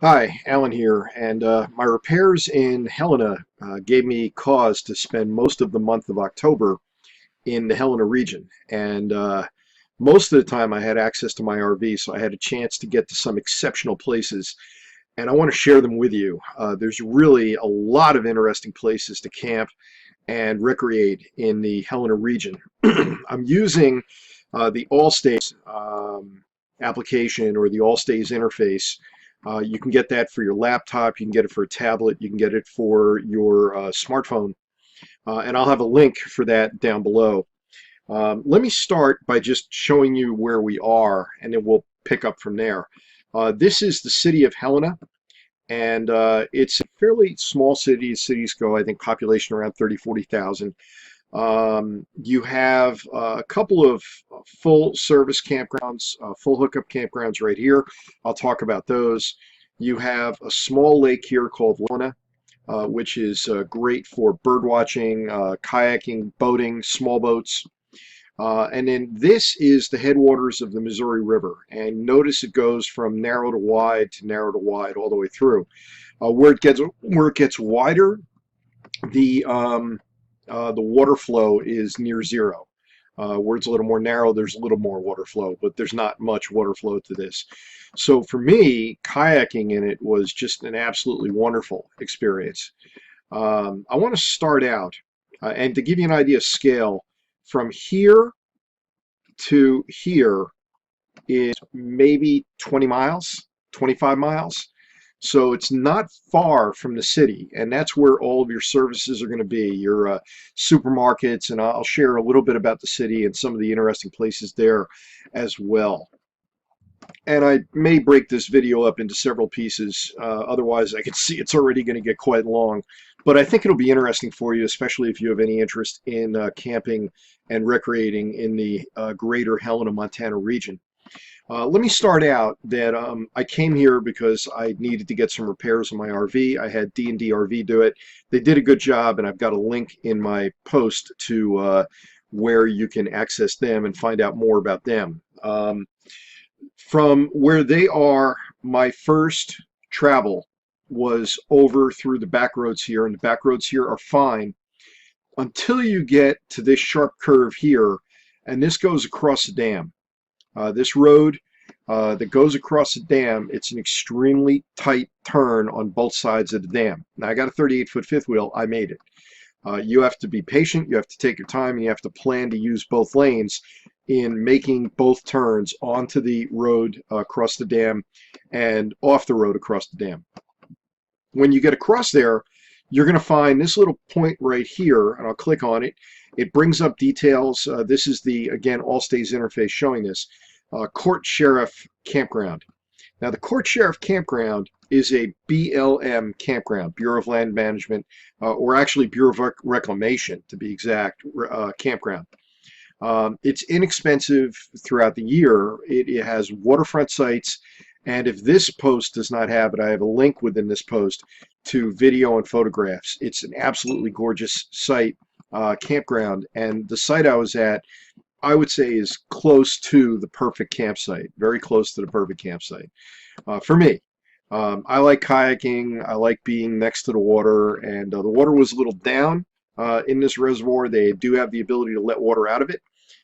Hi, Alan here, and my repairs in Helena gave me cause to spend most of the month of October in the Helena region. And most of the time I had access to my RV, so I had a chance to get to some exceptional places, and I want to share them with you. There's really a lot of interesting places to camp and recreate in the Helena region. I'm using the Allstays application or the Allstays interface. You can get that for your laptop, you can get it for a tablet, you can get it for your smartphone, and I'll have a link for that down below. Let me start by just showing you where we are, and then we'll pick up from there. This is the city of Helena, and it's a fairly small city as cities go. I think population around 30,000 to 40,000. You have a couple of full service campgrounds, full hookup campgrounds right here. I'll talk about those. You have a small lake here called Helena, which is great for bird watching, kayaking, boating, small boats. And then this is the headwaters of the Missouri River. And notice it goes from narrow to wide all the way through. Where it gets wider, the water flow is near zero. Where it's a little more narrow, there's a little more water flow, but there's not much water flow to this. So for me, kayaking in it was just an absolutely wonderful experience. I want to start out, and to give you an idea of scale, from here to here is maybe 20 miles, 25 miles. So it's not far from the city, and that's where all of your services are going to be, your supermarkets, and I'll share a little bit about the city and some of the interesting places there as well. And I may break this video up into several pieces, otherwise I can see it's already going to get quite long. But I think it'll be interesting for you, especially if you have any interest in camping and recreating in the greater Helena, Montana region. Let me start out that I came here because I needed to get some repairs on my RV. I had D&D RV do it. They did a good job, and I've got a link in my post to where you can access them and find out more about them. From where they are, my first travel was over through the back roads here, and the back roads here are fine until you get to this sharp curve here, and this goes across the dam. This road that goes across the dam, it's an extremely tight turn on both sides of the dam. Now, I got a 38-foot fifth wheel. I made it. You have to be patient, you have to take your time, and you have to plan to use both lanes in making both turns onto the road across the dam and off the road across the dam. When you get across there, you're going to find this little point right here, and I'll click on it. It brings up details. This is the, again, Allstays interface showing this. Court Sheriff Campground. Now, the Court Sheriff Campground is a BLM campground, Bureau of Land Management, or actually Bureau of Reclamation, to be exact, campground. It's inexpensive throughout the year. It has waterfront sites, and if this post does not have it, I have a link within this post to video and photographs. It's an absolutely gorgeous site, campground, and the site I was at, I would say, is close to the perfect campsite, very close to the perfect campsite for me. I like kayaking. I like being next to the water, and the water was a little down in this reservoir. They do have the ability to let water out of it,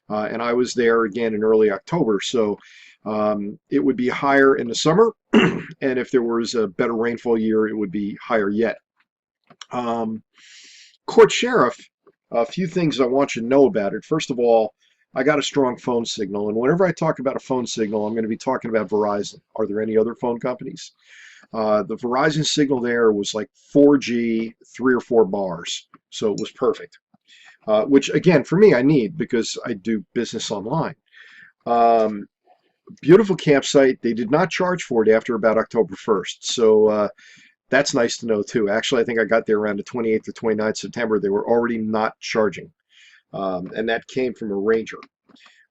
and I was there again in early October, so it would be higher in the summer, and if there was a better rainfall year, it would be higher yet. Court Sheriff, a few things I want you to know about it. First of all, I got a strong phone signal, and whenever I talk about a phone signal, I'm going to be talking about Verizon. Are there any other phone companies? The Verizon signal there was like 4G, 3 or 4 bars, so it was perfect. Which, again, for me, I need because I do business online. Beautiful campsite. They did not charge for it after about October 1st, so that's nice to know, too. Actually, I think I got there around the 28th or 29th September. They were already not charging. And that came from a ranger.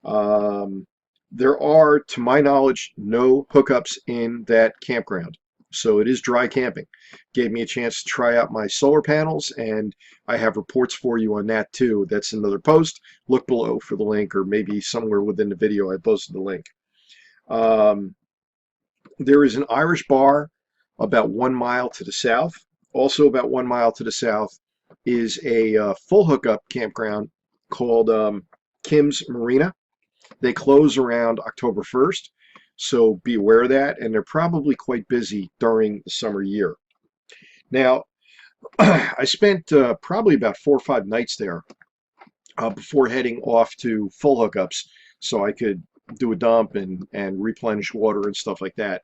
There are, to my knowledge, no hookups in that campground. So it is dry camping. Gave me a chance to try out my solar panels, and I have reports for you on that too. That's another post. Look below for the link, or maybe somewhere within the video I posted the link. There is an Irish bar about 1 mile to the south. Also about 1 mile to the south is a full hookup campground called Kim's Marina. They close around October 1st, so be aware of that, and they're probably quite busy during the summer year. Now, I spent probably about 4 or 5 nights there before heading off to full hookups so I could do a dump and replenish water and stuff like that.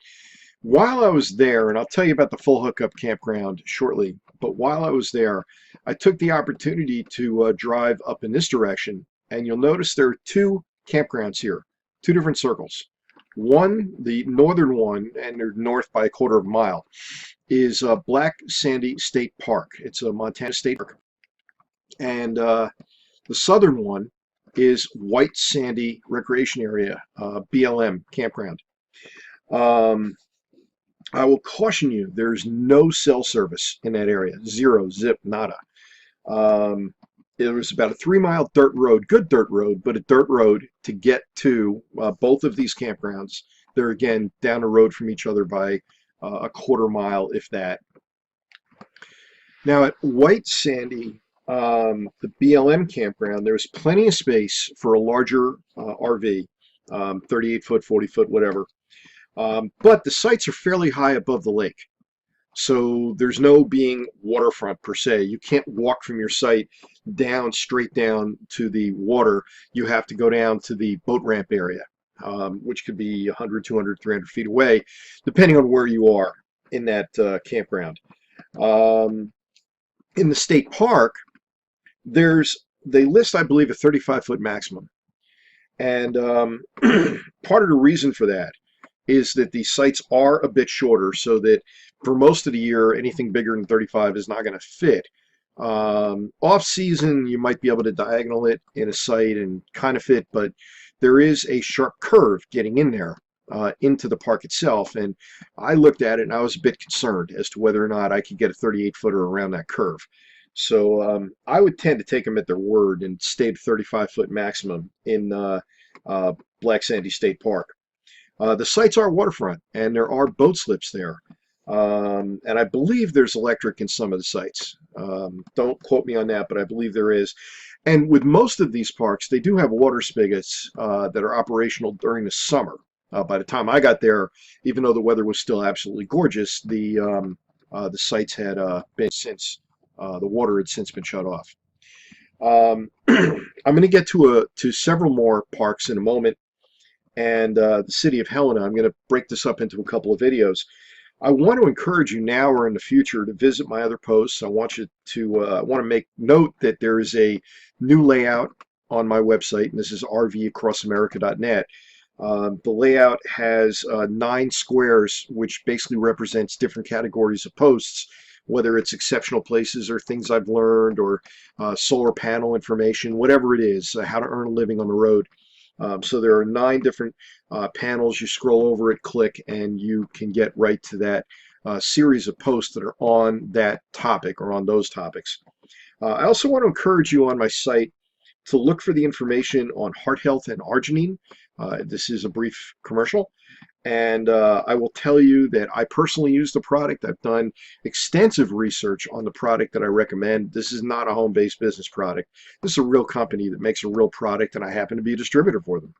While I was there, and I'll tell you about the full hookup campground shortly, but while I was there, I took the opportunity to drive up in this direction, and you'll notice there are two campgrounds here, two different circles. One, the northern one, and they're north by a quarter of a mile, is Black Sandy State Park. It's a Montana state park. And the southern one is White Sandy Recreation Area, BLM campground. I will caution you, there's no cell service in that area. Zero, zip, nada. There was about a 3 mile dirt road, good dirt road, but a dirt road to get to both of these campgrounds. They're, again, down the road from each other by a quarter mile, if that. Now, at White Sandy, the BLM campground, there's plenty of space for a larger RV, 38 foot, 40 foot, whatever. But the sites are fairly high above the lake. So there's no being waterfront per se. You can't walk from your site straight down to the water. You have to go down to the boat ramp area, which could be 100, 200, 300 feet away, depending on where you are in that campground. In the state park, they list, I believe, a 35-foot maximum. And part of the reason for that is that these sites are a bit shorter, so that for most of the year, anything bigger than 35 is not going to fit. Off season, you might be able to diagonal it in a site and kind of fit, but there is a sharp curve getting in there into the park itself. And I looked at it and I was a bit concerned as to whether or not I could get a 38-footer around that curve. So I would tend to take them at their word and stay at 35-foot maximum in Black Sandy State Park. The sites are waterfront, and there are boat slips there. And I believe there's electric in some of the sites. Don't quote me on that, but I believe there is. And with most of these parks, they do have water spigots that are operational during the summer. By the time I got there, even though the weather was still absolutely gorgeous, the sites had been since the water had since been shut off. I'm going to get to several more parks in a moment. And the city of Helena. I'm going to break this up into a couple of videos. I want to encourage you now or in the future to visit my other posts. I want you to make note that there is a new layout on my website, and this is rvacrossamerica.net. The layout has 9 squares, which basically represents different categories of posts, whether it's exceptional places or things I've learned or solar panel information, whatever it is, how to earn a living on the road. So there are 9 different panels. You scroll over it, click, and you can get right to that series of posts that are on that topic or on those topics. I also want to encourage you on my site to look for the information on heart health and arginine. This is a brief commercial. And I will tell you that I personally use the product. I've done extensive research on the product that I recommend. This is not a home-based business product. This is a real company that makes a real product, and I happen to be a distributor for them.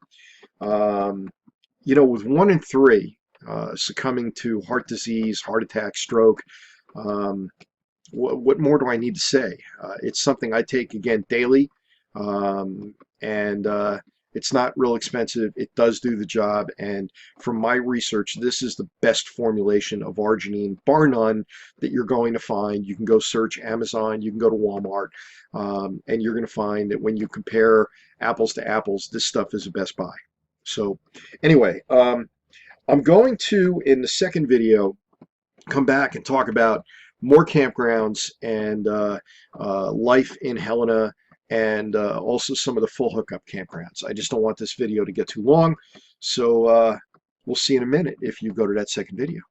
With 1 in 3 succumbing to heart disease, heart attack, stroke, what more do I need to say? It's something I take, again, daily, and it's not real expensive. It does do the job. And from my research, this is the best formulation of arginine, bar none, that you're going to find. You can go search Amazon. You can go to Walmart. And you're going to find that when you compare apples to apples, this stuff is the best buy. So anyway, I'm going to, in the second video, come back and talk about more campgrounds and life in Helena, and also some of the full hookup campgrounds. I just don't want this video to get too long, so we'll see in a minute if you go to that second video.